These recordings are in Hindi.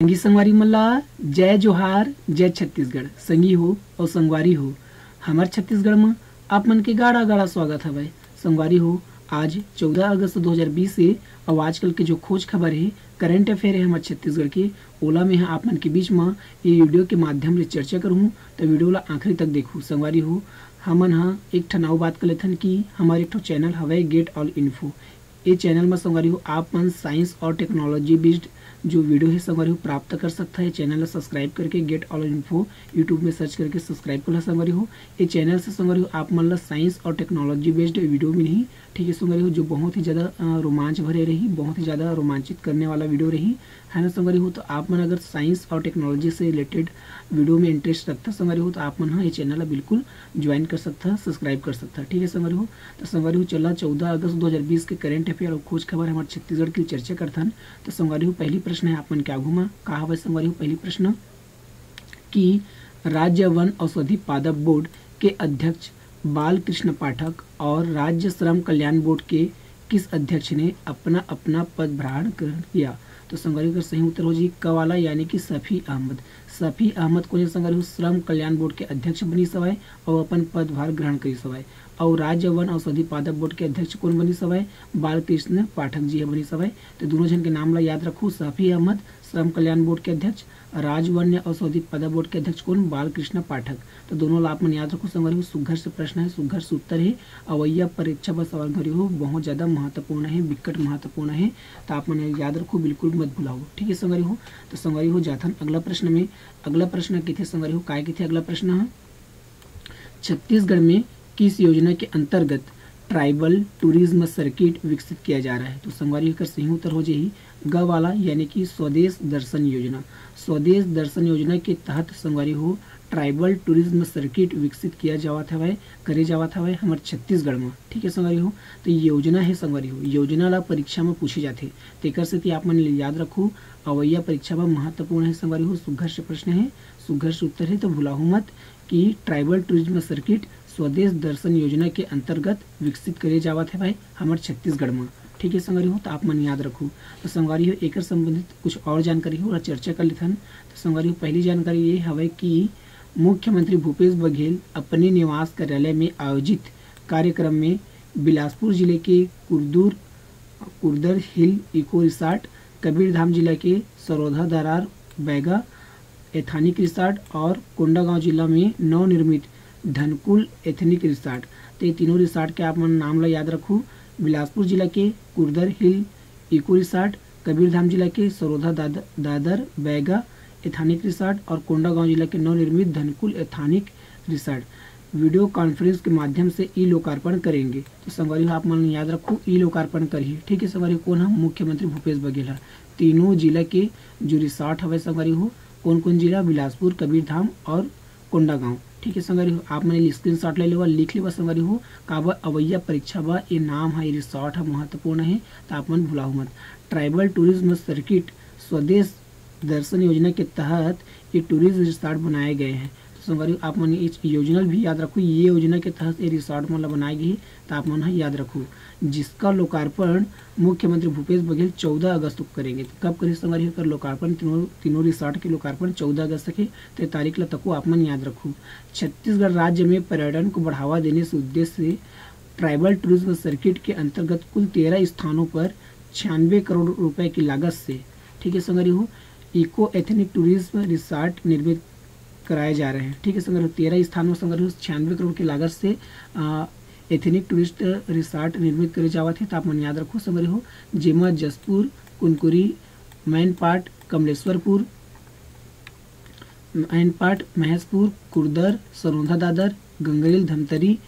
संगी संगवारी मल्ला जय जोहार जय छत्तीसगढ़। संगी हो और संगवारी हो हमार छत्तीसगढ़ में आप मन के गाड़ा गाड़ा स्वागत हवे। संगवारी हो आज 14 अगस्त 2020 से और आजकल के जो खोज खबर है करंट अफेयर है हमारे छत्तीसगढ़ के ओला में आप मन के बीच में ये वीडियो के माध्यम से चर्चा करूँ तो वीडियो ला आखिरी तक देखूँ। संगवारी हो हमन एक ठनाव बात कर लेथन कि हमारे एक चैनल हवे गेट ऑल इन्फो। ये चैनल में संगवारी हो आप मन साइंस और टेक्नोलॉजी बेस्ड जो वीडियो है संगवारी हो प्राप्त कर सकता है। चैनल को सब्सक्राइब करके गेट ऑल इन्फो यूट्यूब में सर्च करके सब्सक्राइब कर संगवारी हो। ये चैनल से संगवारी हो आप मन साइंस और टेक्नोलॉजी बेस्ड वीडियो में नहीं ठीक है संगवारी हो, जो बहुत ही ज़्यादा रोमांच भरे रही, बहुत ही ज़्यादा रोमांचित करने वाला वीडियो रही है ना संगवारी हो। तो आप मन अगर साइंस और टेक्नोलॉजी से रिलेटेड वीडियो में इंटरेस्ट रखता संगवारी हो तो आप मन ये चैनल बिल्कुल ज्वाइन कर सकता, सब्सक्राइब कर सकता ठीक है संगवारी हो। तो संगवारी हो चला 14 अगस्त 2020 के करंट अफेयर और खोज खबर हमारे छत्तीसगढ़ की चर्चा करथन। तो संगवारी हो पहली प्रश्न है आप मन क्या घुमा कहा हवे संगवारी हो पहली प्रश्न कि राज्य वन औषधि पादप बोर्ड के अध्यक्ष बाल कृष्ण पाठक और राज्य श्रम कल्याण बोर्ड के किस अध्यक्ष ने अपना अपना पदभार ग्रहण किया। तो संगवारी का सही उत्तर हो जी क वाला यानी कि सफ़ी अहमद। सफ़ी अहमद को संगवारी श्रम कल्याण बोर्ड के अध्यक्ष बनी सवाए और अपन पदभार ग्रहण करी सवाए। और राज्य वन औषधि पादप बोर्ड के अध्यक्ष कौन बनी सवाए बालकृष्ण पाठक जी है बनी सवाए। तो दोनों जन के नाम ला याद रखू सफ़ी अहमद श्रम कल्याण बोर्ड के अध्यक्ष, राज्य वन औषधि पादप बोर्ड के अध्यक्ष कौन बालकृष्ण पाठक। तो दोनों ला आप मन याद रखो संगवारी हो सुघर से प्रश्न है, सुघर से उत्तर है। अवैया परीक्षा पर सवाल भरी हो बहुत ज़्यादा महत्वपूर्ण है, विकट महत्वपूर्ण है। तो आप मन याद रखो बिल्कुल मत भुलाओ ठीक है संगवारी हो। तो संगवारी हो जाथन अगला प्रश्न में। अगला प्रश्न किथे संगवारी हो काय किथे अगला प्रश्न है छत्तीसगढ़ में किस योजना के अंतर्गत ट्राइबल टूरिज्म सर्किट विकसित किया जा रहा है। तो संगवारी का सही उत्तर हो जाही ग वाला यानी कि स्वदेश दर्शन योजना। स्वदेश दर्शन योजना के तहत संगवारी हो ट्राइबल टूरिज्म सर्किट विकसित किया जावत हवे, करे जावत हवे हमारे छत्तीसगढ़ में ठीक है संगवारी हो। तो योजना है संगवारी हो, योजना ला परीक्षा में पूछे जाते तेकर से आप मन याद रखू अवैया परीक्षा में महत्वपूर्ण है संगवारी हो। सुघर से प्रश्न है, सुघर से उत्तर है। तो भुलाहू मत कि ट्राइबल टूरिज्म सर्किट स्वदेश दर्शन योजना के अंतर्गत विकसित करे जावत है भाई हमारे छत्तीसगढ़ में ठीक है संगवारी हो। तो आप मन याद रखू। तो संगवारी हो एक संबंधित कुछ और जानकारी हो चर्चा कर लेथन। तो संगवारी हो पहली जानकारी ये हवे कि मुख्यमंत्री भूपेश बघेल अपने निवास कार्यालय में आयोजित कार्यक्रम में बिलासपुर जिले के कुर्दर हिल इको रिसॉर्ट, कबीरधाम जिला के सरोधा दरार बैगा एथनिक रिसॉर्ट और कोंडागांव जिला में नवनिर्मित धनकुल एथनिक रिसॉर्ट। तो ये तीनों रिसॉर्ट के आप मन नाम ला याद रखू। बिलासपुर जिला के कुर्दर हिल इको रिसॉर्ट, कबीरधाम जिला के सरोधा दादर बैगा एथनिक रिसॉर्ट और कोंडागांव जिला के नवनिर्मित Dhankul ethnic resort video conference के माध्यम से ई लोकार्पण करेंगे। तो संगवारी आप मन याद रखो ई लोकार्पण करिए ठीक है संगवारी। कौन है मुख्यमंत्री भूपेश बघेल है। तीनों जिला के जो रिसॉर्ट हवे संगवारी हो कौन कौन जिला बिलासपुर, कबीरधाम और कोंडागांव ठीक है संगवारी हो। आप मैंने स्क्रीन शॉट ले लेवा लिख लेवा संगवारी हो काबा अवैया परीक्षा बा ये नाम है, ये रिसॉर्ट है महत्वपूर्ण है। तो आप मन भुलाओ मत। ट्राइबल टूरिज्म सर्किट स्वदेश दर्शन योजना के तहत ये टूरिस्ट रिसॉर्ट बनाए गए हैं। तो संगवारी आप मन इस योजना भी याद रखो, ये योजना के तहत ये रिसॉर्ट मतलब बनाई गई। तो आप मन याद रखो जिसका लोकार्पण मुख्यमंत्री भूपेश बघेल 14 अगस्त को करेंगे। तो कब करें संगवारी कर लोकार्पण तीनों रिसॉर्ट के लोकार्पण 14 अगस्त के। तो तारीख ला तको आप मन याद रखो। छत्तीसगढ़ राज्य में पर्यटन को बढ़ावा देने से उद्देश्य से ट्राइबल टूरिज्म सर्किट के अंतर्गत कुल 13 स्थानों पर 96 करोड़ रुपए की लागत से ठीक है संगवारी हो इको एथनिक टूरिज्म रिसॉर्ट निर्मित कराए जा रहे हैं ठीक है संगवारी। 13 स्थानों संगवारी 96 करोड़ की लागत से एथनिक टूरिस्ट रिसॉर्ट निर्मित करे जावत है। तो आप मन याद रखो संगवारी हो जेमा जसपुर, कुनकुरी, मैनपाट, कमलेश्वरपुर, मैनपाट, महेशपुर, कुर्दर, सरोधा दादर, गंगरेल, धमतरी,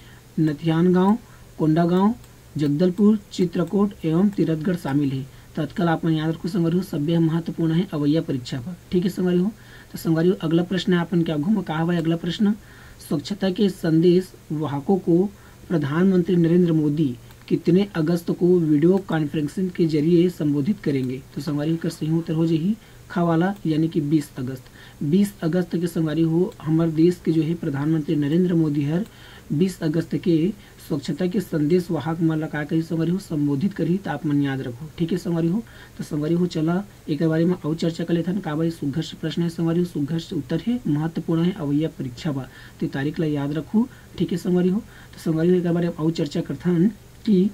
नथियानगांव, कोंडागांव, जगदलपुर, चित्रकोट एवं तिरथगढ़ शामिल है। तत्काल आप याद रखो संगवारी हो सभ्य महत्वपूर्ण है अवैया परीक्षा पर ठीक है संगवारी हो। तो संगवारी हो अगला प्रश्न है अपन क्या घूम कहा हुआ अगला प्रश्न स्वच्छता के संदेश वाहकों को प्रधानमंत्री नरेंद्र मोदी कितने अगस्त को वीडियो कॉन्फ्रेंसिंग के जरिए संबोधित करेंगे। तो संगवारी का सही उत्तर हो जाही ख वाला यानी कि 20 अगस्त। 20 अगस्त के संगवारी हो हमारे देश के जो है प्रधानमंत्री नरेंद्र मोदी हर 20 अगस्त के स्वच्छता के संदेश वाहक मन ला का कही संगवारी हो संबोधित करी तो आप मन याद रखो। ठीक है संगवारी हो, तो संगवारी हो चला एक बारे में और चर्चा कर लेथन का बारे सुघर से प्रश्न है संगवारी हो, सुघर से उत्तर है, महत्वपूर्ण है, अवैया परीक्षा बा तो तारीख ला याद रखू। ठीक है संगवारी हो, तो संगवारी हो एक बारे में और चर्चा करथन कि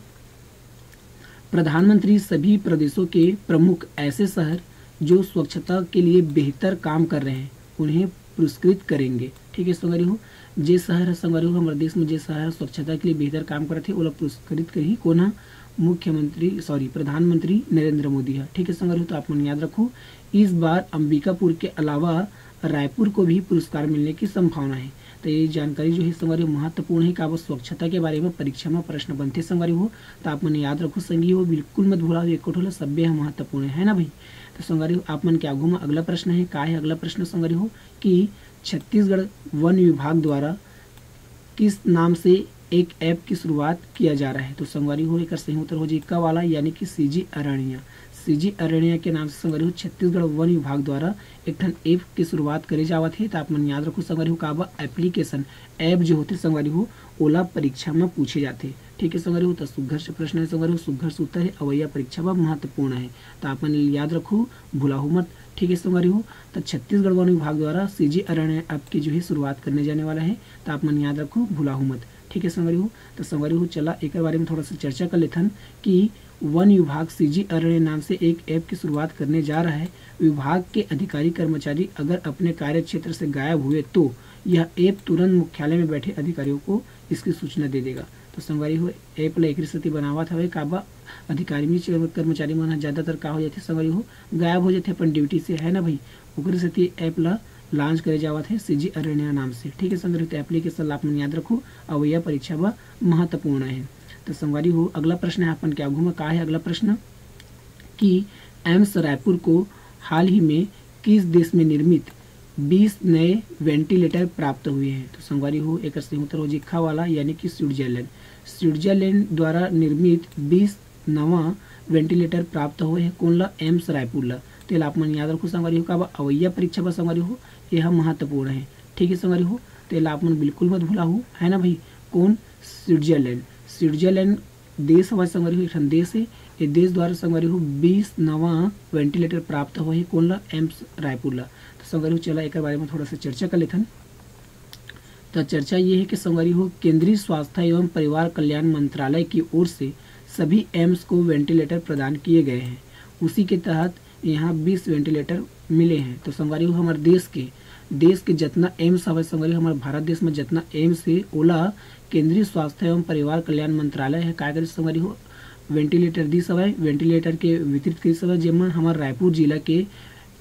प्रधानमंत्री सभी प्रदेशों के प्रमुख ऐसे शहर जो स्वच्छता के लिए बेहतर काम कर रहे हैं उन्हें पुरस्कृत करेंगे। ठीक है संगवारी हो, जे शहर है संगवारी हो हमारे देश में जे शहर स्वच्छता के लिए बेहतर काम कर रहे थे वो लोग पुरस्कृत करी कोना प्रधानमंत्री नरेंद्र मोदी है। ठीक है संगवारी हो, तो आप मन याद रखो इस बार अंबिकापुर के अलावा रायपुर को भी पुरस्कार मिलने की संभावना है। तो ये जानकारी जो है संगवारी महत्वपूर्ण है का वो स्वच्छता के बारे में परीक्षा में प्रश्न बनते संगवारी हो, तो आप मन याद रखो संगी हो, बिल्कुल मत भूला एक कोठोला सभ्य है महत्वपूर्ण है ना भाई। तो संगवारी हो आप मन के आगू में अगला प्रश्न है का है अगला प्रश्न संगवारी हो कि छत्तीसगढ़ वन विभाग द्वारा किस नाम से एक ऐप की शुरुआत किया जा रहा है। तो संगवारी हो एक सही उत्तर हो जी का वाला यानी कि सीजी अरण्या। सीजी अरण्या के नाम से संगवारी हो छत्तीसगढ़ वन विभाग द्वारा एक ठन ऐप की शुरुआत करे जावत है। तो आप मन याद रखो संगवारी हो का बा एप्लीकेशन ऐप जो होते संगवारी हो ओला परीक्षा में पूछे जाते। ठीक है संगवारी हो, तो सुघर से प्रश्न है संगवारी हो, सुघर से उत्तर है, अवैया परीक्षा में महत्वपूर्ण है तो आप मन याद रखो भुलाहू मत। ठीक है संगवारी हो, तो छत्तीसगढ़ वन विभाग द्वारा सीजी अरण्य ऐप की जो है शुरुआत करने जाने वाला है तो आप मन याद रखो भुलाहू मत। ठीक है संगवारी हो, तो संगवारी हो चला एक बारे में थोड़ा सा चर्चा कर लेथन कि वन विभाग सीजी अरण्य नाम से एक ऐप की शुरुआत करने जा रहा है। विभाग के अधिकारी कर्मचारी अगर अपने कार्य क्षेत्र से गायब हुए तो यह ऐप तुरंत मुख्यालय में बैठे अधिकारियों को इसकी सूचना दे देगा। तो संगवारी हो ऐप ला एक स्थिति बनावत हवे काबा अधिकारी कर्मचारी मन ज्यादातर का हो जाते संगवारी हो गायब हो जाते अपन ड्यूटी से है ना भाई, ओकरे सेती ऐप ला लॉन्च करे जावत है सीजी अरण्या नाम से। ठीक है संगवारी, तो एप्लीकेशन ला आप मन याद रखो अवैया परीक्षा बा महत्वपूर्ण है। तो संगवारी हो अगला प्रश्न है अपन के आगू में का है अगला प्रश्न कि एम्स रायपुर को हाल ही में किस देश में निर्मित 20 नए वेंटिलेटर प्राप्त हुए हैं। तो संगवारी हो एक सही उत्तर हो जिखा वाला यानी कि स्विट्जरलैंड। स्विट्जरलैंड द्वारा निर्मित 20 नवा वेंटिलेटर प्राप्त हुए हैं कौन ला एम्स रायपुर ला। तो आप मन याद रखो संगवारी हो का अवैया परीक्षा बा संगवारी हो यह महत्वपूर्ण है। ठीक है संगवारी हो, तो आप मन बिल्कुल मत भूला हो है ना भाई कौन स्विट्जरलैंड। स्विट्जरलैंड देश हवा संगवारी हो एक देश है, ये देश द्वारा संगवारी हो 20 नवा वेंटिलेटर प्राप्त हुए हैं कौन ला एम्स रायपुर ला। तो संगवारी हो चला एक बारे में थोड़ा सा चर्चा कर लेथन। तो चर्चा ये है कि संगवारी हो केंद्रीय स्वास्थ्य एवं परिवार कल्याण मंत्रालय की ओर से सभी एम्स को वेंटिलेटर प्रदान किए गए हैं। उसी के तहत यहाँ 20 वेंटिलेटर मिले हैं। तो संगवारी हो हमारे देश के जितना एम्स हवे संगवारी हमारे भारत देश में जितना एम्स है ओला केंद्रीय स्वास्थ्य एवं परिवार कल्याण मंत्रालय है काय करे संगवारी हो वेंटिलेटर दी सवय वेंटिलेटर के वितरित करी सवय जेमा हमारे रायपुर जिला के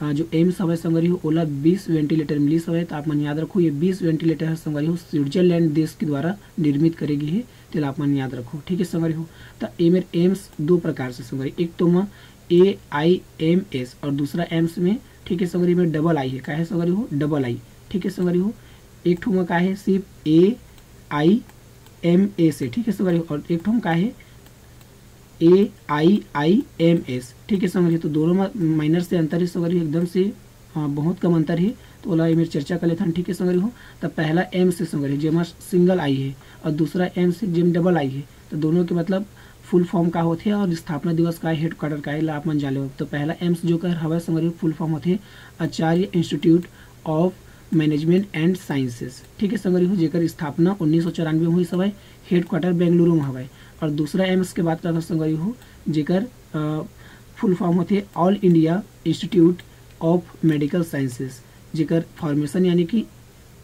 जो एम्स हवे संगवारी हो ओला 20 वेंटिलेटर मिली सवय। तो आप मन याद रखो ये 20 वेंटिलेटर है संगवारी हो स्विट्जरलैंड देश के द्वारा निर्मित करेगी है तो आप मन याद रखो। ठीक है संगवारी हो, तो एम्स दो प्रकार से संगवारी एक तो में AIMS और दूसरा एम्स में ठीक है संगवारी में डबल आई है का है संगवारी हो डबल आई। ठीक है संगवारी हो एक ठो में का है सिर्फ AIMS है। ठीक है संगवारी हो, और एक ठो में का है AIIMS। ठीक है संगवारी, तो दोनों में माइनर से अंतर है संगवारी एकदम से बहुत कम अंतर है तो ओला मेरी चर्चा कर लेते हैं। ठीक है संगवारी हो, तो पहला एम से संगवारी जेमा सिंगल आई है और दूसरा एम से जेम डबल आई है तो दोनों के मतलब फुल फॉर्म का होते हैं और स्थापना दिवस का हेड क्वार्टर का है आप मन जाले हो। तो पहला एम्स जो कर हवा संगवारी फुल फॉर्म होते Acharya institute of management and sciences. ठीक है संगवारी हो जेकर स्थापना 1994 में हुई सवय हेड क्वार्टर बेंगलुरु में हवाई। और दूसरा एम्स के बात करता संगवारी हो जेकर फुल फॉर्म होते all India institute of medical sciences जेकर फॉर्मेशन यानी कि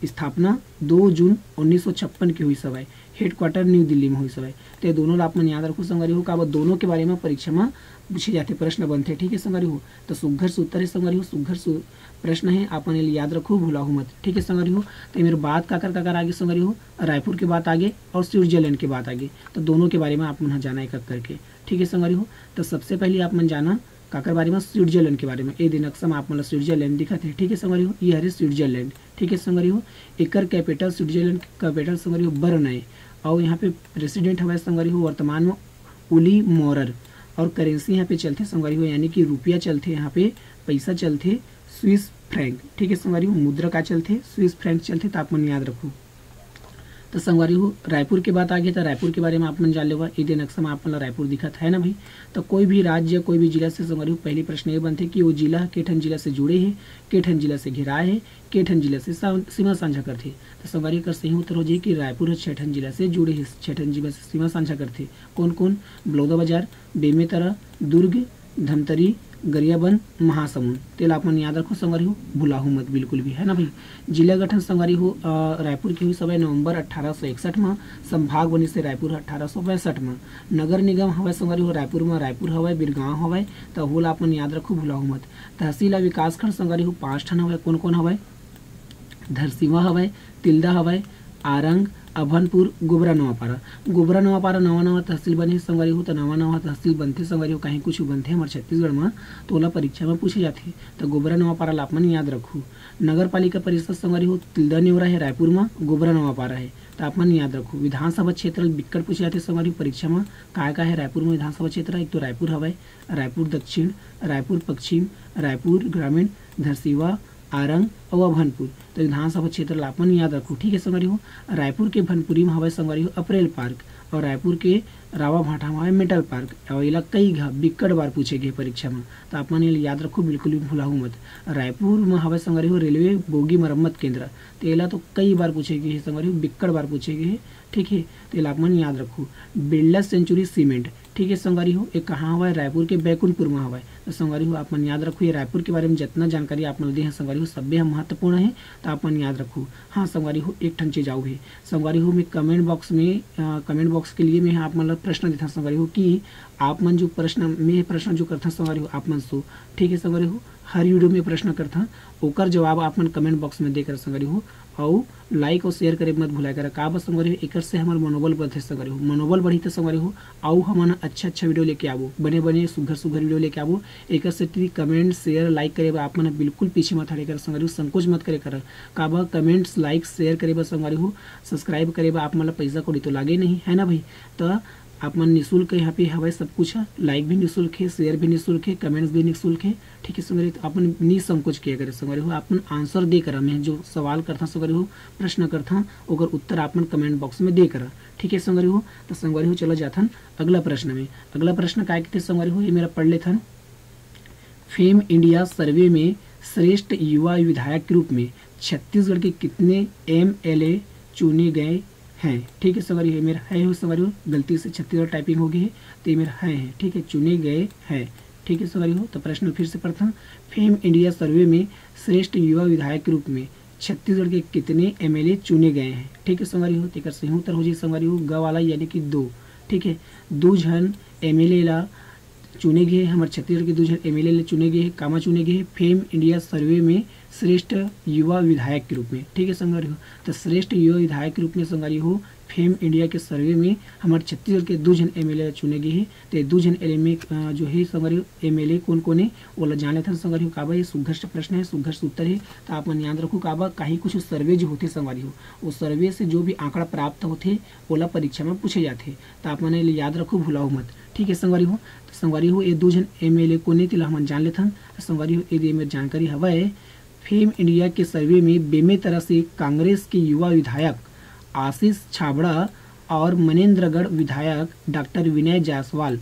स्थापना 2 जून 1956 की हुई सवय हेड क्वार्टर न्यू दिल्ली में हुई सवय। तो दोनों आप मन याद रखो संगवारी हो का दोनों के बारे में परीक्षा में पूछे जाते प्रश्न बनते। ठीक है संगवारी हो, तो सुघर से उत्तर है संगवारी हो सुघर प्रश्न है आप याद रखो भूलाहू मत। ठीक है संगवारी हो, तो मेरे बात काकर आगे संगवारी हो रायपुर के बात आगे और स्विट्जरलैंड के बात आगे तो दोनों के बारे में आप मन जाना एक करके। ठीक है संगवारी हो, तो सबसे पहले आप मन जाना काकर बारे में स्विट्जरलैंड के बारे में ए दिन अक्सम आप मतलब स्विट्जरलैंड दिखत है। ठीक है संगवारी हो, ये हरे स्विट्जरलैंड। ठीक है संगवारी हो, एकर कैपिटल स्विट्जरलैंड कैपिटल संगवारी हो बर्न है और यहाँ पे प्रेसिडेंट हमारे संगवारी हो वर्तमान में उली मोरर और करेंसी यहाँ पे चलते संगवारी हो यानी कि रुपया चलते यहाँ पे पैसा चलते स्विस फ्रैंक। ठीक है संगवारी हो, मुद्रा का चलते स्विस फ्रैंक चलते तो आप मन याद रखो। तो संगवारी हो रायपुर के बात आगे तो रायपुर के बारे में आप मन जान लेवा। ये नक्शा में आप मन ला रायपुर दिखत है ना भाई। तो कोई भी राज्य कोई भी जिला से संगवारी हो पहली प्रश्न ये बनते कि वो जिला केठन जिला से जुड़े है, केठन जिला से घिराए है, केठन जिला से सीमा साझा करते। तो संगवारी कर सही उत्तर हो जाए कि रायपुर छेठन जिला से जुड़े है, छेठन जिला से सीमा साझा करते। कौन कौन? बलौदाबाजार, बेमेतरा, दुर्ग, धमतरी, गरियाबंद, महासमुंद। तेल आप मन याद रखो संगवारी हो, भुलाहू मत बिल्कुल भी, है ना भाई। जिला गठन संगवारी हो रायपुर की हुई सभा नवंबर 1861 में, संभाग बनी से रायपुर 1862 में। नगर निगम हवय संगवारी हो रायपुर में, रायपुर हवय, बिरगांव हवय। तो होल आप मन याद रखो, भुलाहू मत। तहसील और विकासखंड संगवारी हो 5 ठन हवय। कौन कौन हवय? धरसीवा हवय, तिल्दा हवय, आरंग, अभनपुर, गोबरा नवापारा। गोबरा नवापारा नवा नवा तहसील बने संगवारी हो। तो नवा नवा तहसील बनते संगवारी हो, कहीं कुछ बनते हमारे छत्तीसगढ़ में तो ओला परीक्षा में पूछे जाते। तो गोबरा नवापारा ला आप मन याद रखो। नगर पालिका परिषद संगवारी हो तिल्दा नेवरा है रायपुर में, गोबरा नवापारा है। तो आप मन याद रखो। विधानसभा क्षेत्र बिक्कट पूछे जाते संगवारी परीक्षा में, का है रायपुर में विधानसभा क्षेत्र? एक तो रायपुर हवय, रायपुर दक्षिण, रायपुर पश्चिम, रायपुर ग्रामीण, धरसीवा, आरंग और भनपुर। तो विधानसभा क्षेत्र आप मन याद रखो। ठीक है संगवारी हो। रायपुर के भनपुरी में हवय संगवारी हो अप्रैल पार्क, और रायपुर के रावा भाटा में हवय मेटल पार्क। और इला कई बिक्कट बार पूछे गए परीक्षा में, तो आप मन याद रखो, बिल्कुल भी भुलाहू मत। रायपुर में हवय संगवारी हो रेलवे बोगी मरम्मत केंद्र। तो इला तो कई बार पूछे गए संगवारी हो, बिक्कट बार पूछे गए। ठीक है, तो इला आप मन याद रखो। बिरला सेंचुरी सीमेंट, ठीक है संगवारी हो, ये कहाँ हुआ है? रायपुर के बैकुंठपुर में हुआ है। तो संगवारी हो आप मन याद रखो, ये रायपुर के बारे में जितना जानकारी आप मन दे हैं संगवारी हो सभ्य महत्वपूर्ण है, तो आप मन याद रखो। हाँ संगवारी हो, एक ठन चीज आओ है संगवारी हो, मैं कमेंट बॉक्स के लिए मैं आप मन प्रश्न देता संगवारी हो कि आप मन जो प्रश्न जो करता संगवारी हो आप मन सो। ठीक है संगवारी हो, हर वीडियो में प्रश्न करता ओकर जवाब आप मन कमेंट बॉक्स में देकर संगवारी हो, और लाइक और शेयर करे मत भुलाया करा। का बस संगवारी हो, एकर से हमार मनोबल बढ़े संगवारी हो, मनोबल बढ़ी तो संगवारी हो आओ हमन अच्छा वीडियो लेके आवो, बने सुघर वीडियो लेके आवो। एकर से कमेंट शेयर लाइक करे आप मन बिल्कुल पीछे मत हटे कर संगवारी हो, संकोच मत करे कर। का बा कमेंट्स लाइक शेयर करे संगवारी हो, सब्सक्राइब करे आप मन पैसा कौड़ी तो लागे नहीं, है ना भाई। तो आप मन निःशुल्क यहाँ पे हवाई सब कुछ है, लाइक भी निःशुल्क है, शेयर भी निःशुल्क है, कमेंट्स भी निःशुल्क है। ठीक है संगवारी, तो अपन निसंकोच किया करे संगवारी हो, अपन आंसर दे करा। मैं जो सवाल करता संगवारी हो, प्रश्न करता ओकर उत्तर आप मन कमेंट बॉक्स में दे करा। ठीक है संगवारी हो, तो संगवारी हो चला जाथन अगला प्रश्न में। अगला प्रश्न काय कहते संगवारी हो, ये मेरा पढ़ लेथन। फेम इंडिया सर्वे में श्रेष्ठ युवा विधायक के रूप में छत्तीसगढ़ के कितने MLA चुने गए हैं? ठीक है संगवारी हो, मेरा है संगवारी हो, गलती से छत्तीसगढ़ टाइपिंग हो गई है तो ये मेरा है। ठीक है, चुने गए हैं। ठीक है संगवारी हो, तो प्रश्न फिर से पढ़ता हूँ। फेम इंडिया सर्वे में श्रेष्ठ युवा विधायक के रूप में छत्तीसगढ़ के कितने MLA चुने गए हैं? ठीक है संगवारी हो, तो सही उत्तर हो जाए संगवारी हो ग वाला यानी कि 2। ठीक है, 2 जन MLA ला चुने गए, हमारे छत्तीसगढ़ के 2 जन MLA चुने गए, कामा चुने गए फेम इंडिया सर्वे में श्रेष्ठ युवा विधायक के रूप में। ठीक है संगवारी हो, तो श्रेष्ठ युवा विधायक के रूप में संगवारी हो फेम इंडिया के सर्वे में हमारे छत्तीसगढ़ के 2 जन MLA चुने गए हैं। तो 2 जन MLA जो है संगवारी MLA कौन कौन है वो जान लेते हैं संगवारी हो। काबा ये सुघर्ष प्रश्न है, सुघर्ष उत्तर है, तो आप मन याद रखो। काबा कहीं कुछ सर्वे जो होते संगवारी हो, वो सर्वे से जो भी आंकड़ा प्राप्त होते ओला परीक्षा में पूछे जाते, तो आप मन याद रखो, भुलाओ मत। ठीक है संगवारी हो, तो संगवारी हो ये 2 जन MLA को ने तिला हम जान लेते हैं। तो संगवारी हो ये मेरी जानकारी हवा है। फेम इंडिया के सर्वे में बेमेतरा से कांग्रेस के युवा विधायक आशीष छाबड़ा और मनेन्द्रगढ़ विधायक डॉक्टर विनय जायसवाल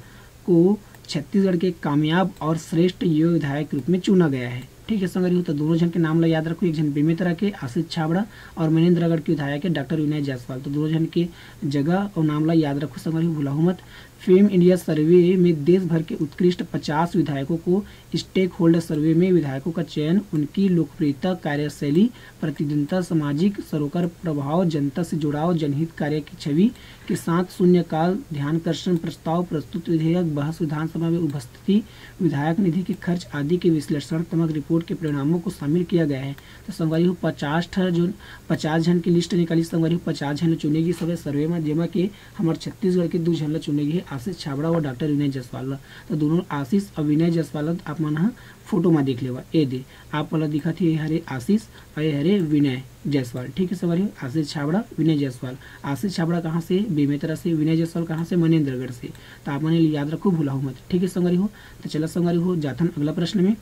को छत्तीसगढ़ के कामयाब और श्रेष्ठ युवा विधायक के रूप में चुना गया है। ठीक है संगवारी हो, तो दोनों जन के नाम ला याद रखो, एक जन बेमेतरा के आशीष छाबड़ा और मनेन्द्रगढ़ के विधायक है डॉक्टर विनय जायसवाल। तो दोनों जन के जगह और नाम ला याद रखो संगवारी हो, भुलाओ मत। फेम इंडिया सर्वे में देश भर के उत्कृष्ट 50 विधायकों को स्टेक होल्डर सर्वे में विधायकों का चयन उनकी लोकप्रियता, कार्यशैली, प्रतिद्वंदता, सामाजिक सरोकार प्रभाव, जनता से जुड़ाव, जनहित कार्य की छवि के साथ शून्यकाल ध्यानाकर्षण प्रस्ताव, प्रस्तुत विधेयक, बहस विधानसभा में उपस्थिति, विधायक निधि के खर्च आदि के विश्लेषणात्मक रिपोर्ट के परिणामों को शामिल किया गया है। तो संगवारी हो 50 जन की लिस्ट निकाली संगवारी हो, 50 जन चुनेगी सब सर्वे में, जेमा के हमारे छत्तीसगढ़ के 2 जन चुनेगी आशीष छाबड़ा और डॉक्टर विनय जायसवाल। तो दोनों आशीष और विनय जायसवाल आप मन फोटो में देख लेवा, ए दे आप वाला दिखा थी हरे आशीष और हरे विनय जायसवाल। ठीक है संगवारी हो, आशीष छाबड़ा विनय जायसवाल। आशीष छाबड़ा कहाँ से? बेमेतरा से। विनय जायसवाल कहाँ से? मनेन्द्रगढ़ से। तो आप मैंने याद रखो, भुलाओ मत। ठीक है संगवारी हो, तो चला संगवारी हो जाथन अगला प्रश्न में।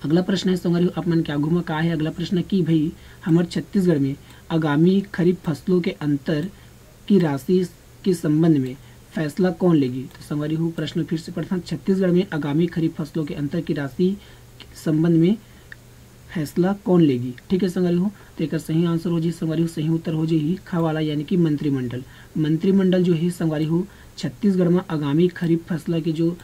अगला प्रश्न है संगवारी हो, आप मन क्या घुमा का है अगला प्रश्न की भाई हमारे छत्तीसगढ़ में आगामी खरीफ फसलों के अंतर की राशि के संबंध में फैसला कौन लेगी। तो संगवारी हो प्रश्न फिर से पढ़ता हूं। छत्तीसगढ़ में आगामी खरीफ फसलों के अंतर की राशि के संबंध में फैसला कौन लेगी। ठीक है संगवारी हो, तो एक सही आंसर हो जी संगवारी हो, सही उत्तर हो जी खा वाला यानी कि मंत्रिमंडल। मंत्रिमंडल जो है संगवारी हो छत्तीसगढ़ में आगामी खरीफ फसल के जो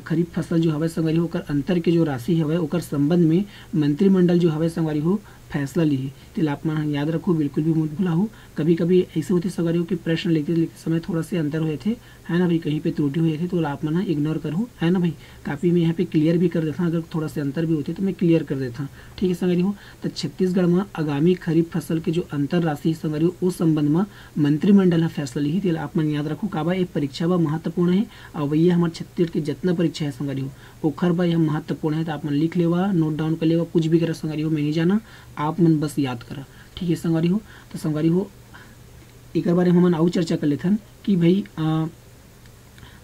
खरीफ फसल जो हवे संगवारी हो ओकर अंतर के जो राशि हवे ओकर संबंध में मंत्रिमंडल जो हवे संगवारी हो फैसला ली है। तो आप मन याद रखो, बिल्कुल भी मत भूलाओ। कभी कभी ऐसे होते संगवारी हो कि प्रश्न लिखते समय थोड़ा से अंतर हुए थे, है ना भाई, कहीं पे त्रुटि हुए थे तो आप मन इग्नोर करो, है ना भाई। काफ़ी मैं यहाँ पे क्लियर भी कर देता हूँ, अगर थोड़ा से अंतर भी होते तो मैं क्लियर कर देता हूँ। ठीक है संगवारी हो, तो छत्तीसगढ़ में आगामी खरीफ फसल के जो अंतर राशि संगवारी हो उस संबंध में मंत्रिमंडल ने फैसला ली थी। आप मन याद रखो काबा ये परीक्षा बा महत्वपूर्ण है और भैया हमारे छत्तीसगढ़ की जितना परीक्षा है संगवारी हो ओखर बा यह महत्वपूर्ण है। तो आप मन लिख लेवा, नोट डाउन कर लेवा, कुछ भी करा संगवारी हो, मैं नहीं जाना, आप मन बस याद करा। ठीक है संगवारी हो, तो संगवारी हो एक बारे में हम और चर्चा कर लेते हैं कि भाई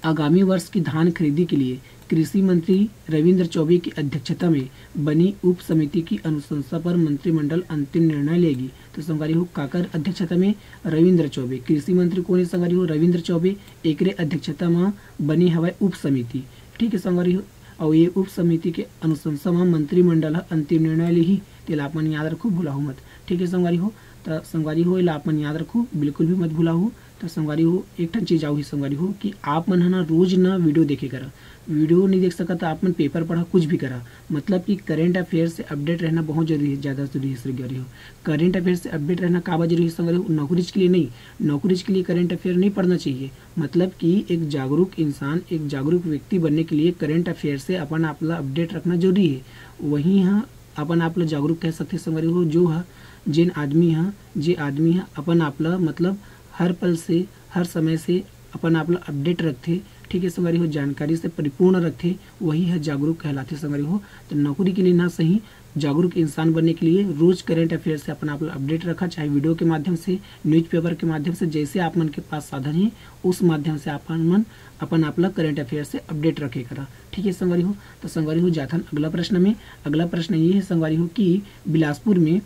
आगामी वर्ष की धान खरीदी के लिए कृषि मंत्री रविंद्र चौबे की अध्यक्षता में बनी उप समिति की अनुशंसा पर मंत्रिमंडल अंतिम निर्णय लेगी। तो संगवारी हो काकर अध्यक्षता में रविंद्र चौबे, कृषि मंत्री कौन है संगवारी हो रविंद्र चौबे, एकरे अध्यक्षता में बनी हवाई उप समिति। ठीक है संगवारी हो, और ये उप समिति के अनुशंसा में मंत्रिमंडल अंतिम निर्णय ली। तो आप मन याद रखो, भूलाओ मत। ठीक है संगवारी हो, तो संगवारी हो आप मन याद रखो, बिल्कुल भी मत भूलाओ। तो संगवारी हो एक ठन चीज आओ ही संगवारी हो कि आप मन है ना रोज ना वीडियो देखे करा, वीडियो नहीं देख सका तो आप मन पेपर पढ़ा, कुछ भी करा। मतलब कि करेंट अफेयर से अपडेट रहना बहुत जरूरी है, ज़्यादा जरूरी है संगवारी हो। करेंट अफेयर से अपडेट रहना काबा जरूरी है संगवारी हो, नौकरी के लिए नहीं, नौकरी के लिए करेंट अफेयर नहीं पढ़ना चाहिए। मतलब कि एक जागरूक इंसान, एक जागरूक व्यक्ति बनने के लिए करेंट अफेयर से अपन आपला अपडेट रखना जरूरी है। वहीं हाँ अपन आपला जागरूक कह सकते संगवारी हो, जो है जिन आदमी है अपन आपला मतलब हर पल से हर समय से अपन आपला अपडेट रखते। ठीक है संगवारी हो, जानकारी से परिपूर्ण रखते, वही है जागरूक कहलाते संगवारी हो। तो नौकरी के लिए ना सही जागरूक इंसान बनने के लिए रोज करंट अफेयर से अपन आपला अपडेट रखा, चाहे वीडियो के माध्यम से, न्यूज़पेपर के माध्यम से, जैसे आप मन के पास साधन है उस माध्यम से अपन आपला करंट अफेयर से अपडेट रखे करा। ठीक है संगवारी हो, तो संगवारी हो जाथन अगला प्रश्न में। अगला प्रश्न ये है संगवारी हो कि बिलासपुर में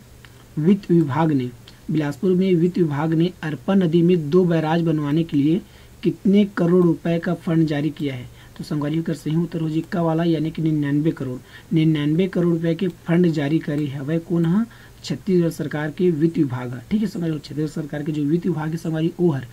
वित्त विभाग ने अरपा नदी में 2 बैराज बनवाने के लिए कितने करोड़ रुपए का फंड जारी किया है। तो संगवारी का सही उत्तर हो जिक्का वाला यानी कि 99 करोड़ रुपए के फंड जारी करे है। वह कौन है? छत्तीसगढ़ सरकार के वित्त विभाग है। ठीक है संगवारी, छत्तीसगढ़ सरकार के जो वित्त विभाग है संगवारी वो हर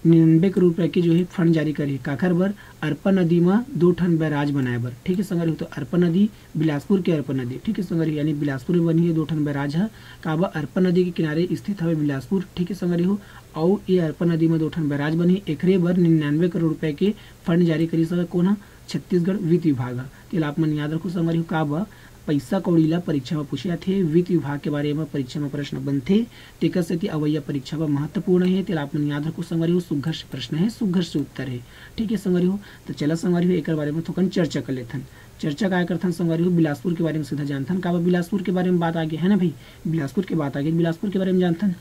99 करोड़ रुपए के जो है फंड जारी करे काखर बर अरपा नदी में 2 ठन बैराज बनाए बर। ठीक है संगवारी, तो अरपा नदी बिलासपुर के अरपा नदी, ठीक है संगवारी, यानी बिलासपुर में बनी है 2 ठन बैराज है काबा अरपा नदी के किनारे स्थित है बिलासपुर। ठीक है संगवारी हो, और ये अरपा नदी में 2 ठन बैराज बनी, एकरे बर 99 करोड़ रुपए के फंड जारी करी सके कौन है? छत्तीसगढ़ वित्त विभाग है। तो आप मन याद रखो संगवारी हो काबा पैसा कौड़ीला परीक्षा में पूछे जाते, वित्त विभाग के बारे में परीक्षा में प्रश्न बनते, तेकर से अवैया परीक्षा में महत्वपूर्ण है। तो आप मन याद रखो संगवारी हो सुघर से प्रश्न है, सुघर से उत्तर है। ठीक है संगवारी हो, तो चला संगवारी हो एक बारे में थोड़ा चर्चा कर लेथन। चर्चा क्या करथन संगवारी हो? बिलासपुर के बारे में सीधा जानथन काबा बिलासपुर के बारे में बात आ गई है ना भाई, बिलासपुर की बात आ गई, बिलासपुर के बारे में जानथन।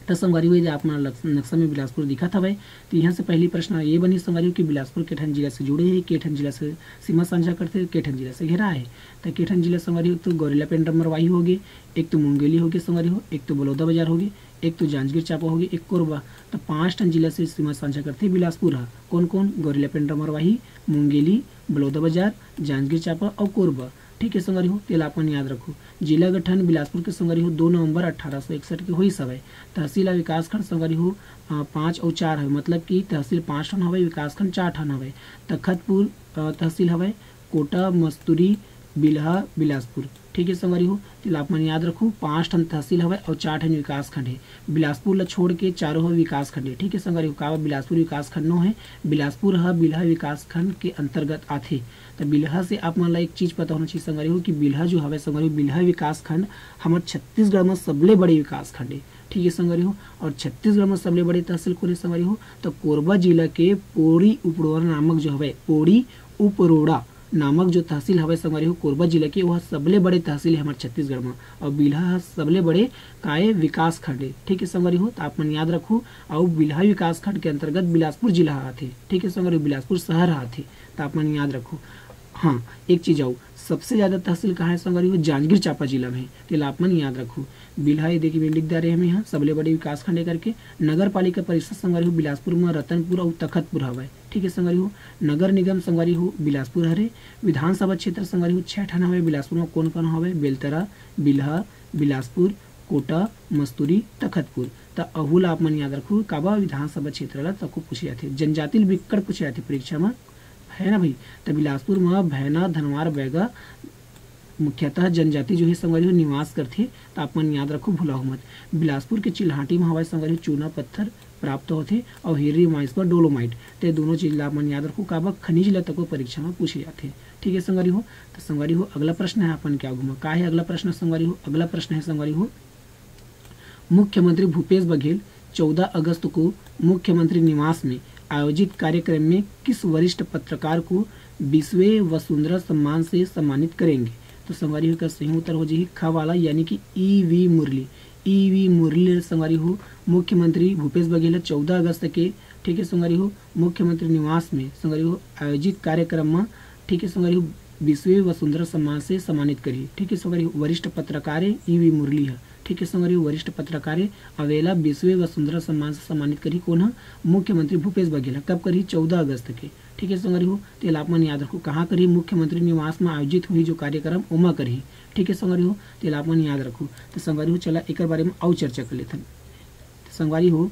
तो संगवारी हुई आप नक्शा में बिलासपुर दिखा था भाई। तो यहाँ से पहली प्रश्न ये बनी संगवारी कि बिलासपुर केठन जिला से जुड़े है, केठन जिला से सीमा साझा करते, केठन जिला से घिरा है। तो केठन जिला संगवारी हो तो गौरेला पेंड्रम मरवाही होगी, एक तो मुंगेली होगी संगवारी हो, एक तो बलौदा बाजार होगी, एक तो जांजगीर चांपा होगी, एक कोरबा। तो 5 ठन जिला से सीमा साझा करते बिलासपुर है। कौन कौन? गौरेला पेंड्रम मरवाही, मुंगेली, बलौदा बाजार, जांजगीर चांपा और कोरबा। ठीक है संगवारी हो, तेल आपन याद रखो। जिला गठन बिलासपुर के संगवारी हो 2 नवंबर 1861 के हुई सब है। तहसील और विकास खंड संगवारी हो 5 और 4 है, मतलब कि तहसील 5 ठन हवे, विकास खंड 4 ठन हवे। तखतपुर तहसील हवे, कोटा, मस्तूरी, बिल्हा, बिलासपुर। ठीक है संगवारी हो, तो आप मन याद रखो 5 ठन तहसील हवे और 4 ठन विकास खंड है। बिलासपुर ला छोड़ के चारों हवे विकास खंड है। ठीक है संगवारी हो, का बिलासपुर विकास खंड नो है, बिलासपुर है बिल्हा विकास खंड के अंतर्गत आथे। तो बिल्हा से आप मन ला एक चीज पता होना चाहिए संगवारी हो कि बिल्हा जो हवे संगवारी बिल्हा विकास खंड हमारे छत्तीसगढ़ में सबले बड़े विकास खंड है। ठीक है संगवारी हो, और छत्तीसगढ़ में सबले बड़े तहसील कौन है संगवारी हो? तो कोरबा जिला के पोड़ी उपरोड़ा नामक जो हवे, पोड़ी उपरोड़ा नामक जो तहसील हवे संगवारी हो कोरबा जिला के, वह सबले बड़े तहसील है हमारे छत्तीसगढ़ में, और बिल्हा सबले बड़े काय विकास खंड है। ठीक है संगवारी हो, तो आप मन याद रखो। और बिल्हा विकास खंड के अंतर्गत बिलासपुर जिला आते। ठीक है संगवारी, बिलासपुर शहर आते, तो आप मन याद रखो। हाँ एक चीज आओ, सबसे ज़्यादा तहसील कहाँ है संगवारी हो, जांजगीर चांपा जिला में, तो आप मन याद रखो। बिल्हा ये देखिए लिख दे रहे हैं हम यहाँ सबले बड़े विकास खंड करके। नगर पालिका परिषद संगवारी हो बिलासपुर में रतनपुर और तखतपुर हवा, ठीक है संगवारी हो। नगर निगम संगवारी हो बिलासपुर हरे। विधानसभा क्षेत्र संगवारी हो 6 ठन हवे बिलासपुर में, कौन कौन हवे, बेलतरा, बिल्हा, बिलासपुर, कोटा, मस्तूरी, तखतपुर। तो अहुल आप मन याद रखो काबा विधानसभा क्षेत्र ला तको पूछे जाते, जनजाति विकट पूछे जाते परीक्षा में, है ना भाई। तो बिलासपुर में भैना, धनवार, बैगा मुख्यतः जनजाति जो है संगवारी हो निवास करते, तो आप मन याद रखो भूलाओ मत। बिलासपुर के चिल्हाटी में हवाई संगवारी चूना पत्थर प्राप्त होते और हेरी माइस पर डोलोमाइट, तो दोनों चीज आप मन याद रखो काबा खनिज ला तको परीक्षा में पूछे जाते, ठीक है संगवारी हो। तो संगवारी हो अगला प्रश्न है अपन क्या घुमा का है अगला प्रश्न संगवारी हो। अगला प्रश्न है संगवारी हो, मुख्यमंत्री भूपेश बघेल 14 अगस्त को मुख्यमंत्री निवास में आयोजित कार्यक्रम में किस वरिष्ठ पत्रकार को 20वें वसुंधरा सम्मान से सम्मानित करेंगे। तो संगवारी हो का सही उत्तर हो जाए ख वाला यानी कि ईवी मुरली। ईवी मुरली संगवारी हो मुख्यमंत्री भूपेश बघेल 14 अगस्त के, ठीक है संगवारी हो, मुख्यमंत्री निवास में संगवारी हो आयोजित कार्यक्रम में, ठीक है संगवारी हो 20वें वसुंधरा सम्मान से सम्मानित करी, ठीक है संगवारी हो। वरिष्ठ पत्रकार ईवी मुरली है, ठीक है संगवारी हो। वरिष्ठ पत्रकार अवेला 20वें वसुंधरा सम्मान से सम्मानित करी कौन है, मुख्यमंत्री भूपेश बघेल। कब करी, 14 अगस्त के, ठीक है संगवारी हो। तो आप मन याद रखो कहाँ करी, मुख्यमंत्री निवास में आयोजित हुई जो कार्यक्रम उमा करी, ठीक है संगवारी हो। तो आप मन याद रखो। तो संगवारी हो चला एक बारे में और चर्चा कर लेते हैं। संगवारी हो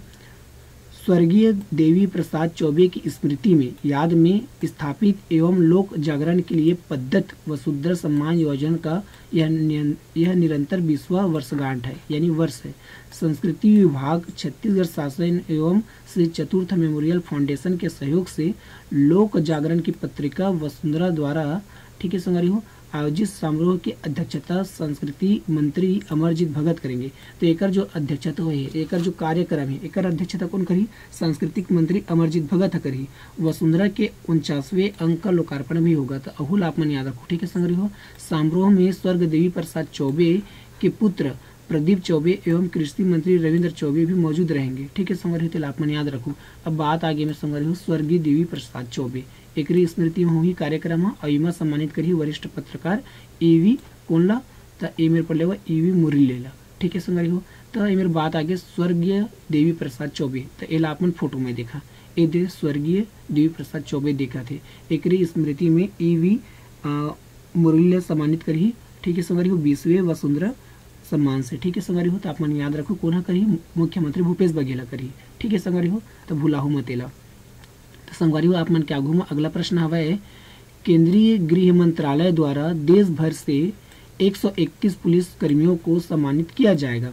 स्वर्गीय देवी प्रसाद चौबे की स्मृति में याद में स्थापित एवं लोक जागरण के लिए पद्धत वसुंधरा सम्मान योजना का यह निरंतर 20वां वर्षगांठ है, यानी वर्ष है। संस्कृति विभाग, छत्तीसगढ़ शासन एवं श्री चतुर्थ मेमोरियल फाउंडेशन के सहयोग से लोक जागरण की पत्रिका वसुंधरा द्वारा, ठीक है संगवारी हो, आयोजित समारोह की अध्यक्षता संस्कृति मंत्री अमरजीत भगत करेंगे। तो एकर जो अध्यक्षता है, एकर जो कार्यक्रम है, एकर अध्यक्षता कौन करी, सांस्कृतिक मंत्री अमरजीत भगत करी। वसुंधरा के 49वें अंक का लोकार्पण भी होगा। तो अहुल आप मन याद रखो, ठीक है संगवारी हो। समारोह में स्वर्ग देवी प्रसाद चौबे के पुत्र प्रदीप चौबे एवं कृषि मंत्री रविंद्र चौबे भी मौजूद रहेंगे, ठीक है संगवारी हो। तो आप मन याद रखो। अब बात आगे में संगवारी हो स्वर्गीय देवी प्रसाद चौबे एकरी स्मृति में हुई कार्यक्रम और इमा सम्मानित करी वरिष्ठ पत्रकार ईवी कोनला, तो ए मेरे पर लेवा ईवी मुरली लेला, ठीक है संगवारी हो। तो ये मेरी बात आगे स्वर्गीय देवी प्रसाद चौबे, तो एला आपन फोटो में देखा, ए दे स्वर्गीय देवी प्रसाद चौबे देखा थे, एकरी स्मृति में ईवी मुरली सम्मानित करी, ठीक है संगवारी हो 20वें वसुंधरा सम्मान से, ठीक है संगवारी हो। तो आप मन याद रखो कौन करी, मुख्यमंत्री भूपेश बघेल करी, ठीक है संगवारी हो। तो भूलाहू मतेला। तो संगवारी हो आप मन क्या घूमा अगला प्रश्न हवा है, केंद्रीय गृह मंत्रालय द्वारा देश भर से 131 पुलिस कर्मियों को सम्मानित किया जाएगा।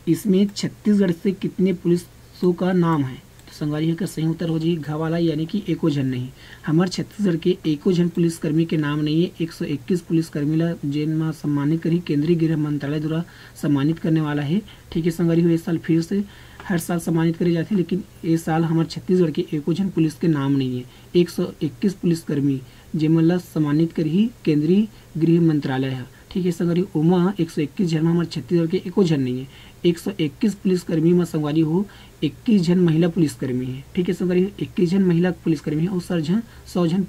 इसमें छत्तीसगढ़ से कितने पुलिसों का नाम है। तो संगवारी हो का सही उत्तर हो जाए घ वाला यानी कि एको जन नहीं। हमारे छत्तीसगढ़ के एको जन पुलिसकर्मी के नाम नहीं है, 121 पुलिसकर्मी ला जिन सम्मानित करी केंद्रीय गृह मंत्रालय द्वारा सम्मानित करने वाला है, ठीक है संगवारी हो। इस साल फिर से हर साल सम्मानित करी जाती है, लेकिन इस साल हमारे छत्तीसगढ़ के एको जन पुलिस के नाम नहीं है। 121 पुलिसकर्मी जिमला सम्मानित करी केंद्रीय गृह मंत्रालय है, ठीक है संगवारी। उमा 121 जन में हमारे छत्तीसगढ़ के एको जन नहीं है। 121 पुलिसकर्मी में संगवारी हो 21 जन महिला पुलिसकर्मी है, ठीक है संगवारी। 21 जन महिला पुलिसकर्मी है और 100 जन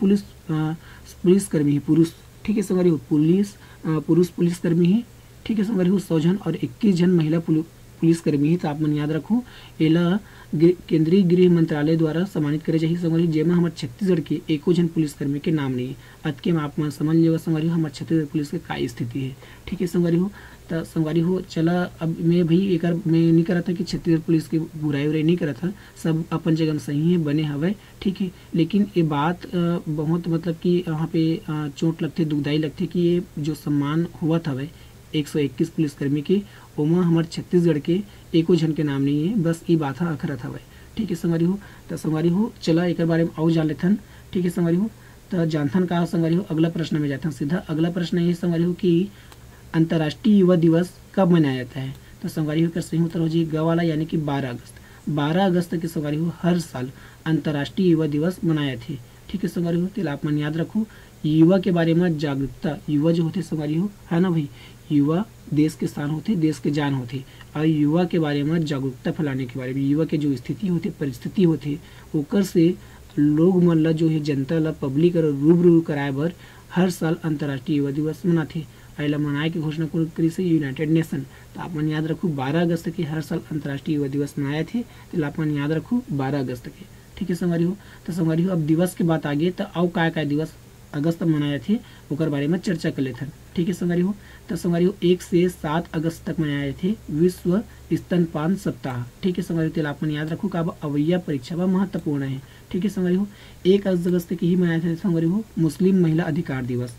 पुलिसकर्मी है पुरुष, ठीक है संगवारी हो। पुरुष पुलिसकर्मी है, ठीक है संगवारी हो 100 जन और 21 जन महिला पुलिसकर्मी है। तो आप मन याद रखो एला केंद्रीय गृह मंत्रालय द्वारा सम्मानित करे जाही संगवारी, जेमा हमारे छत्तीसगढ़ के एको जन पुलिसकर्मी के नाम नहीं है। अतके में आप मन समझ लेगा संगवारी हो हमारे छत्तीसगढ़ पुलिस के का स्थिति है, ठीक है संगवारी हो। तो संगवारी हो चला अब मैं भाई एक मैं नहीं करा था कि छत्तीसगढ़ पुलिस की बुराई उराई नहीं करा था, सब अपन जगह में सही है बने हवे, ठीक है। लेकिन ये बात बहुत मतलब कि यहाँ पे चोट लगती दुखदाई लगती कि ये जो सम्मान हुआ था वह 121 पुलिसकर्मी के ओमा हमारे छत्तीसगढ़ के एको जन के नाम नहीं है, बस ये बात अखरा था वह, ठीक है संगवारी हो। तो संगवारी हो चला एक बारे में और जान लेथन, ठीक है संगवारी हो। तो जानथन का संगवारी हो अगला प्रश्न में जाता सीधा। अगला प्रश्न ये संगवारी हो कि अंतर्राष्ट्रीय युवा दिवस कब मनाया जाता है। तो संगवारी हो का सही उत्तर हो जाए ग वाला यानी कि 12 अगस्त। 12 अगस्त के संगवारी हो हर साल अंतर्राष्ट्रीय युवा दिवस मनाए थे, ठीक है संगवारी हो। तो आप मन याद रखो युवा के बारे में जागरूकता, युवा जो होते संगवारी हो है ना भाई, युवा देश के स्थान होते, देश के जान होते, और युवा के बारे में जागरूकता फैलाने के बारे में युवा के जो स्थिति होती परिस्थिति होती ओकर से लोग मन ला जो है जनता ला पब्लिक और रूबरू कराए बर हर साल अंतर्राष्ट्रीय युवा दिवस मनाथे। अला मनाए के घोषणा करी से यूनाइटेड नेशन। तो अपन याद रखू 12 अगस्त के हर साल अंतर्राष्ट्रीय युवा दिवस मनाए थे, तो अपन याद रखू 12 अगस्त के। ठीक है संगवारी हो। तो संगवारी हो अब दिवस के बात आगे तो और क्या दिवस अगस्त मनाए थे ओकर बारे में चर्चा कर लेते हैं। ठीक है संगवारी हो। तो संगवारी हो 1 से 7 अगस्त तक मनाए थे विश्व स्तनपान सप्ताह। ठीक है संगवारी हो। अपन याद रखू का अवैया परीक्षा व महत्वपूर्ण है। ठीक है संगवारी हो। 1 अगस्त के ही मनाए थे संगवारी हो मुस्लिम महिला अधिकार दिवस।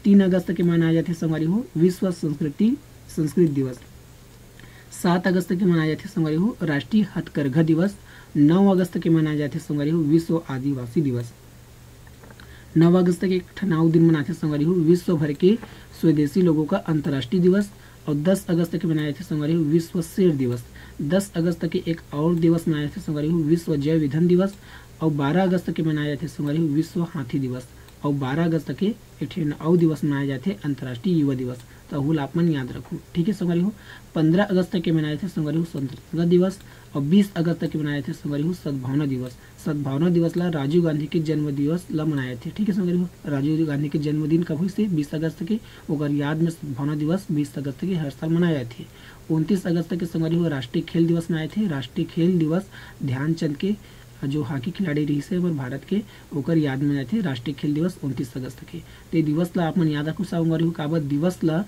3 अगस्त के मनाए जाते संगवारी हो विश्व संस्कृत दिवस। 7 अगस्त के मनाए जाते संगवारी हो राष्ट्रीय हथकरघा दिवस। 9 अगस्त के मनाए जाते संगवारी हो विश्व आदिवासी दिवस। 9 अगस्त के एक ठनाव दिन मनाते संगवारी हो विश्व भर के स्वदेशी लोगों का अंतर्राष्ट्रीय दिवस। और 10 अगस्त के मनाए जाते संगवारी हो विश्व शेर दिवस। 10 अगस्त के एक और दिवस मनाए जाते संगवारी हो विश्व जैव ईंधन दिवस। और 12 अगस्त के मनाए जाते संगवारी हो विश्व हाथी दिवस। और 12 अगस्त के एक और दिवस मनाए जाते अंतर्राष्ट्रीय युवा दिवस। तो हुल आपमन याद रखू। ठीक है संगवारी हो। 15 अगस्त के मनाए थे संगवारी हो स्वतंत्रता दिवस। और 20 अगस्त के मनाए थे संगवारी हो सद्भावना दिवस। सद्भावना दिवस ला राजीव गांधी के जन्म दिवस ला मनाए थे। ठीक है संगवारी हो। राजीव गांधी के जन्मदिन कब हुई से 20 अगस्त के, ओकर याद में सद्भावना दिवस 20 अगस्त के हर साल मनाए जाते थे। 29 अगस्त के संगवारी हो राष्ट्रीय खेल दिवस मनाए थे। राष्ट्रीय खेल दिवस ध्यानचंद के जो हॉकी खिलाड़ी रही से भारत के ओकर याद में आए थे राष्ट्रीय खेल दिवस 29 अगस्त के। तो दिवस ला आपमन याद रखू संगवारी हो। काबर दिवस ला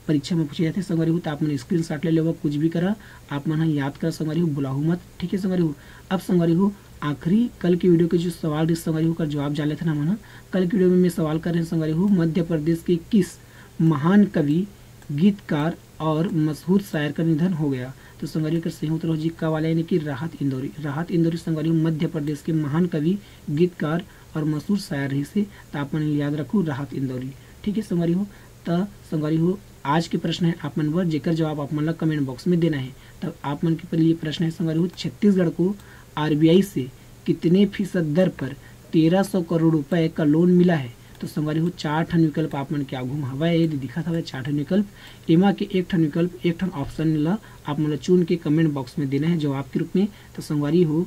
परीक्षा में पूछे जाते संगवारी हो। तो आपमन स्क्रीनशॉट ले लेवा कुछ भी करा आपमन याद कर संगवारी हो, बुलाहू मत। ठीक है संगवारी हो। अब संगवारी हो आखिरी कल की वीडियो के जो सवाल रहे संगवारी हो का जवाब जान लेते ना मन। कल की वीडियो में मैं सवाल कर रहे हैं संगवारी हो मध्य प्रदेश के किस महान कवि, गीतकार और मशहूर शायर का निधन हो गया। तो संगवारी का सही उत्तर हो जी का वाला यानी कि राहत इंदौरी। राहत इंदौरी संगवारी मध्य प्रदेश के महान कवि, गीतकार और मशहूर शायर रही से। तो आपन याद रखू राहत इंदौरी। ठीक है संगवारी हो। तो संगवारी हो आज के प्रश्न है आप मन पर जेकर जवाब आप मन ला कमेंट बॉक्स में देना है। तब आप मन के लिए प्रश्न है संगवारी हो छत्तीसगढ़ को आरबीआई से कितने फीसद दर पर 1300 करोड़ रुपए का लोन मिला है। तो संगवारी हो 4 ठन विकल्प आप मन के आगू में हवा ये दिखा था 4 ठन विकल्प। एमा के एक ठन विकल्प एक ठन ऑप्शन ला आप मन चुन के कमेंट बॉक्स में देना है जवाब के रूप में। तो संगवारी हो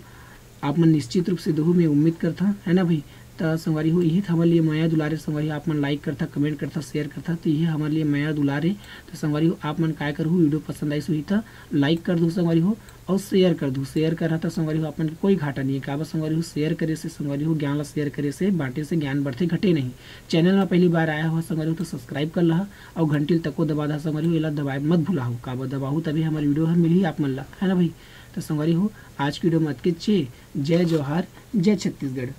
आप मन निश्चित रूप से दहू मैं उम्मीद करता है ना भाई। तो संगवारी हो यही हमारे लिए माया दुलारे संगवारी आप मन लाइक करता, कमेंट करता, शेयर करता। तो ये हमारे लिए माया दुलारे। तो संगवारी हो आप मन काय करूँ वीडियो पसंद आई सुही था लाइक कर दूँ संगवारी हो और शेयर कर दूँ। शेयर कर रहा था संगवारी हो आप मन कोई घाटा नहीं है। का संगवारी हो शेयर करे से संगवारी हो ज्ञान ला शेयर करे से बांटे से ज्ञान बढ़ते घटे नहीं। चैनल में पहली बार आया हुआ संगवारी हो तो सब्सक्राइब कर ला और घंटी तक को दबा दा संगवारी हो एला दबाए मत भूला हो। का दबाहू तभी हमारी वीडियो मिली आप मन ला है ना भाई। तो संगवारी हो आज की वीडियो में अतके जय जवाहर जय छत्तीसगढ़।